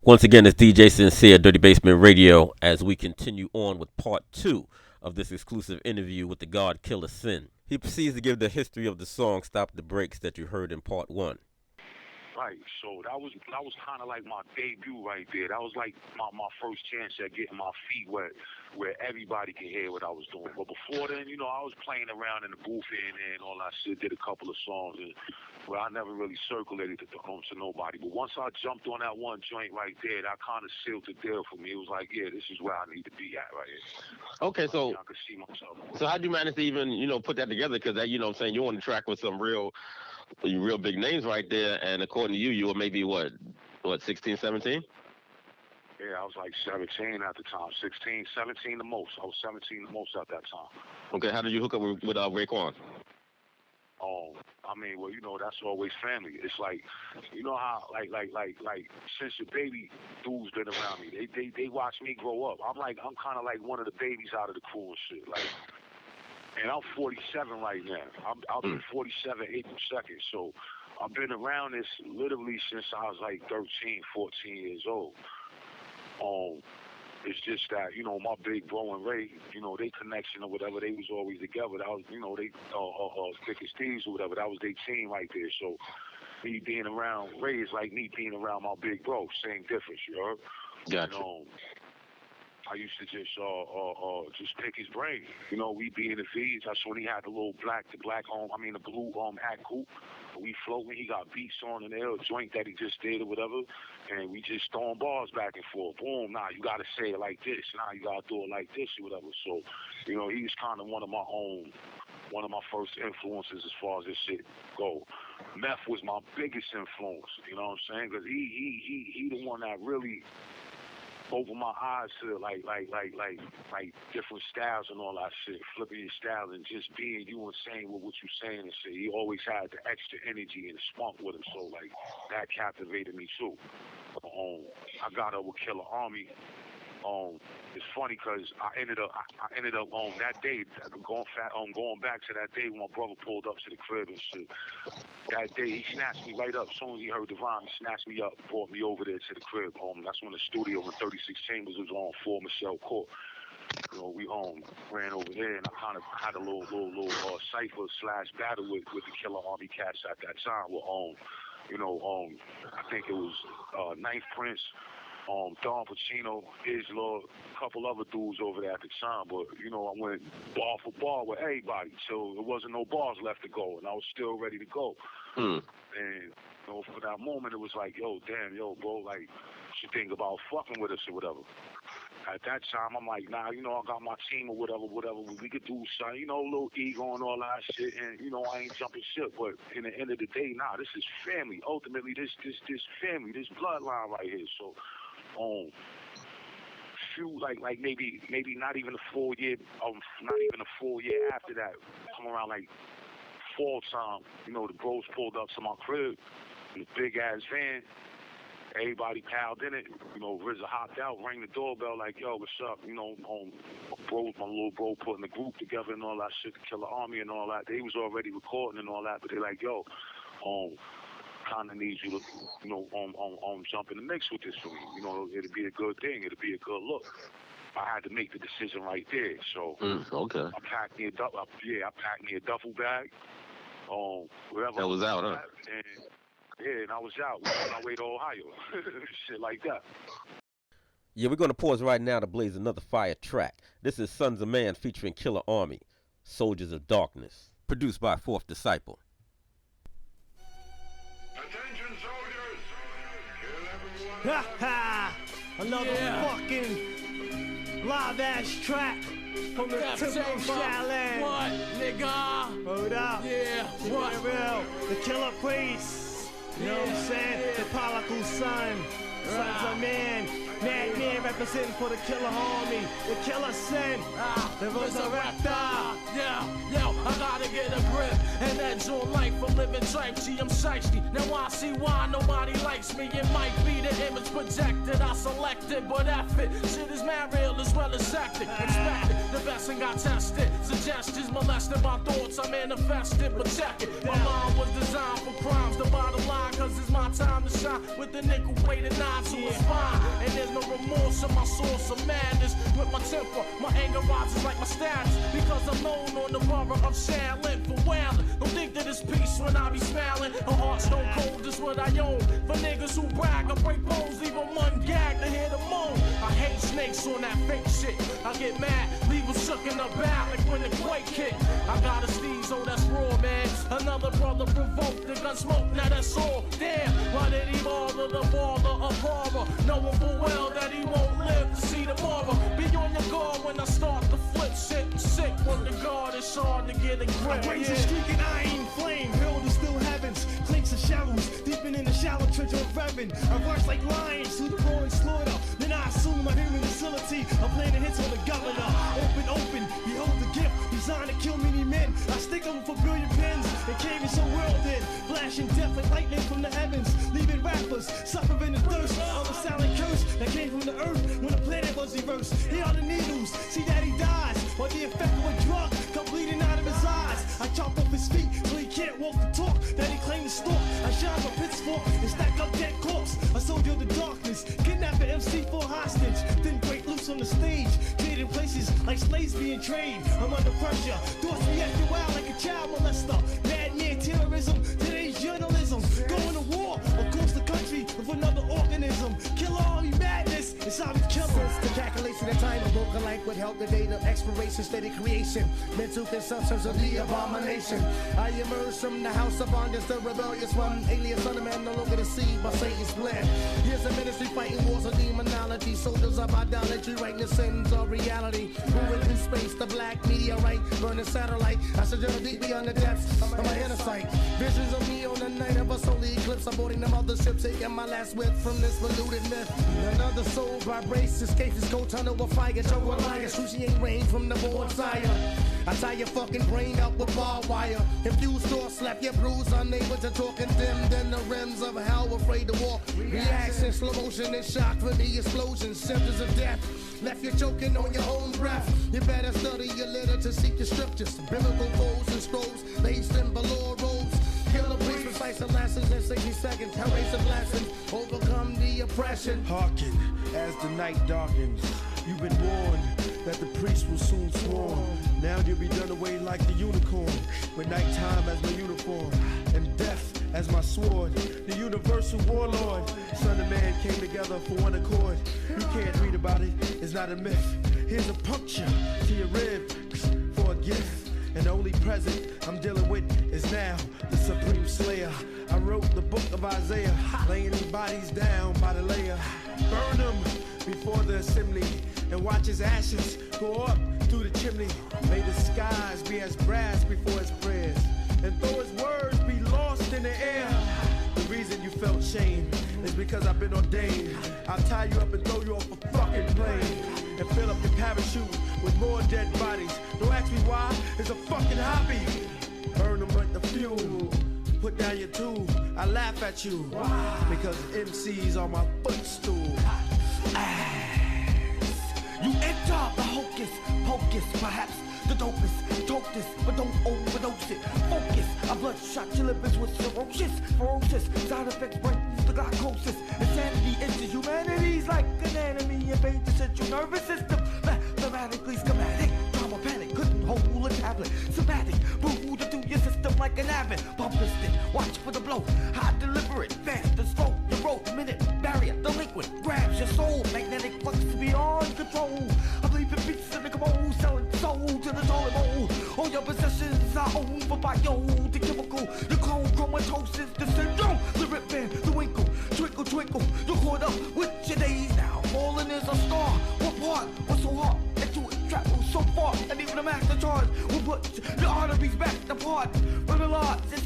Once again, it's DJ Sincere, Dirty Basement Radio, as we continue on with part two of this exclusive interview with the God Killa Sin. He proceeds to give the history of the song Stop the Brakes that you heard in part one. Right, so that was kind of like my debut right there. That was like my first chance at getting my feet wet, where everybody can hear what I was doing. But before then, I was playing around in the booth and all that shit. Did a couple of songs, and where I never really circulated to nobody. But once I jumped on that one joint right there, that kind of sealed the deal for me. It was like, yeah, this is where I need to be at right here. Okay, so I could see myself. So how'd you manage to even put that together? Because that I'm saying, you're on the track with some real big names right there, and according to you, you were maybe what 16, 17? Yeah, I was like 17 at the time. 16, 17 the most. I was 17 the most at that time. Okay, how did you hook up with Raekwon? I mean, well, that's always family. It's like, how, like, since the baby dudes been around me, they watch me grow up. I'm kind of like one of the babies out of the crew and shit. Like, and I'm 47 right now. I'll be 47 April 2nd. So I've been around this literally since I was like 13, 14 years old. It's just that, my big bro and Ray, they connection or whatever, they was always together. That was, they thick as thieves or whatever. That was their team right there. So me being around Ray is like me being around my big bro. Same difference, you heard? Gotcha. I used to just pick his brain. We be in the feeds. That's when he had the blue hat coupe. We floating. He got beats on in there, a joint that he just did or whatever, and we just throwing bars back and forth. Boom. Nah, you gotta say it like this. Nah, you gotta do it like this or whatever. So, he was kind of one of my first influences as far as this shit go. Meth was my biggest influence. You know what I'm saying? Because he the one that really opened my eyes to like different styles and all that shit, flipping your style and just being you and saying what you're saying and shit. He always had the extra energy and spunk with him, so like that captivated me too. I got up with Killer Army. It's funny because I ended up on that day going back to that day when my brother pulled up to the crib and shit. That day he snatched me right up. As soon as he heard the rhyme, he snatched me up, brought me over there to the crib. That's when the studio in 36 Chambers was on 4 Michelle Court. We ran over there and I kind of had a little cipher / battle with the Killer Army cats at that time. I think it was Ninth Prince, Don Pacino, Isla, a couple other dudes over there at the time, but I went bar for bar with everybody, so there wasn't no bars left to go, and I was still ready to go. And for that moment, it was like, yo, bro, like, you should think about fucking with us or whatever. At that time, I'm like, nah, I got my team or whatever, we could do something, a little ego and all that shit, and I ain't jumping shit, but in the end of the day, nah, this is family. Ultimately, this family, this bloodline right here. So, like maybe not even a full year, after that, come around like fall time, the bros pulled up to my crib in a big ass van. Everybody piled in it. RZA hopped out, rang the doorbell like, yo, what's up? My little bro putting the group together and all that shit, the Killer Army and all that. They was already recording and all that, but they like, yo, kind of need you to, jump in the mix with this for me. It'll be a good thing. It'll be a good look. I had to make the decision right there. So okay. I packed me a duffel bag. Wherever that was out, huh? And I was out. On my way to Ohio. Shit like that. Yeah, we're going to pause right now to blaze another fire track. This is Sons of Man featuring Killer Army, Soldiers of Darkness, produced by Fourth Disciple. Attention soldiers! Kill Ha ha! Another fucking live ass track from the Temple Shaolin. What, nigga? Hold up. Yeah, what? Real. The Killer Priest. You know what I'm saying? The prodigal son. Sons of Man. Madman representing for the Killer Army. The Killer Sin. The Resurrector. Yeah, yo, I gotta get a grip and edge on life for living type. See, I'm shiesty. Now I see why nobody likes me. It might be the image projected. I selected, but F it. Shit is mad real as well as hectic. Expected, the best and got tested. Suggestions molested my thoughts, I manifested, but check it. My mind was designed for crimes, the bottom line, cause it's my time to shine. With the nickel weighted nine, so it's fine. And there's no remorse in my source of madness. With my temper, my anger rises like my status. Because I'm known on the borough of Shaolin for wailing. Don't think that it's peace when I be smiling. A heart stone cold is what I own. For niggas who brag, I break bones, leave them ungag to hear the moan. I hate snakes on that fake shit. I get mad, leave them shook in the back like when the quake hit. I got a sneeze, oh that's raw, man. Another brother provoked the gun smoke, now that's all. Damn, why did he bother the baller of horror? Knowing full well that he won't live to see tomorrow. Be on your guard when I start to flip shit. Sick, work the guard, it's hard to get a grip. I raise a streak and iron flame, hurled to still heavens. Clinks of shallows, deeping in the shallow trench of heaven. I rush like lions through the roaring slaughter. Then I assume my human facility. I'm playing the hits on the governor. Open, behold the gift, designed to kill many men. I stick them for billion pins and came in so world in. Flashing death like lightning from the heavens, leaving rappers suffering the thirst of a silent curse that came from the earth when the planet was reversed. Here are the needles, see that he dies, while the effect of a drug come bleeding out of his eyes. I chop off his feet so he can't walk the talk that he claimed to stalk. I shine my pitchfork and stack up dead corpse. A soldier of the darkness, kidnap an MC for hostage, then break loose on the stage, creating places like slaves being trained. I'm under pressure, thoughts reacting wild like a child molester. Madman terrorism, today's journalism. Going to war across the country with another organism. Killer army madness, it's how we kill them. The calculation of time, a broken life would help the date of expiration, steady creation, mental consumptions of the abomination. I emerge from the house of bondage, the rebellious one, alien son of man, no longer deceived by Satan's plan. Here's a ministry fighting wars of demonology, soldiers of idolatry, writing the sins of reality. Moving through space, the black meteorite, burning satellite. I should journey deep beyond the depths of my inner sight. Visions of me on the night of a solar eclipse, aborting the mothership, taking my last whip from this polluted myth. Another soul vibrates, escapes his cold tunnel of fire, Joe Alliance, excruciating rain from the board sire. I tie your fucking brain out with barbed wire. Infused or slap your bruise, unable to talk, condemned in the rims of hell, afraid to walk. Reaction, slow motion, and shock for the explosion, symptoms of death. Left you choking on your own breath. You better study your literature to seek the scriptures, biblical codes and scrolls, laced in below robes. Killer priests recite some lessons in 60 seconds. Erase the blessings, overcome the oppression. Hearken as the night darkens. You've been warned that the priest will soon swarm. Now you'll be done away like the unicorn, with nighttime as my uniform and death as my sword. The universal warlord, son of man, came together for one accord. You can't read about it, it's not a myth. Here's a puncture to your rib for a gift. And the only present I'm dealing with is now the supreme slayer. I wrote the book of Isaiah, laying these bodies down by the layer. Burn them before the assembly and watch his ashes go up through the chimney. May the skies be as brass before his prayers, and though his words be lost in the air. The reason you felt shame is because I've been ordained. I'll tie you up and throw you off a fucking plane and fill up your parachute with more dead bodies. Don't ask me why, it's a fucking hobby. Burn them like the fuel. Put down your tool, I laugh at you. Why? Because MCs are my footstool. You enter the hocus pocus, perhaps the dopest, toke this, but don't overdose it. Focus, a bloodshot your lipids with ferocious side effects, brightens the glycosis. Insanity enters humanity's like an enemy, invade the central nervous system. Mathematically schematic, drama panic, couldn't hold a tablet. Somatic, brood through your system like an avid. Bumplisted, watch for the blow, high deliberate, fast and slow. The road, minute, barrier, delinquent, grabs your soul. Magnetic flux beyond control. I believe in beats in the commode, selling soul to the toilet bowl. All your possessions are owned for bio, the chemical, the clone, chromatosis, the syndrome, the rip band, the winkle, twinkle, twinkle. You're caught up with your days now. Falling is a star. What part was so hard? Into it travel so far, and even a master charge will put your arteries back apart. From the lodge, it's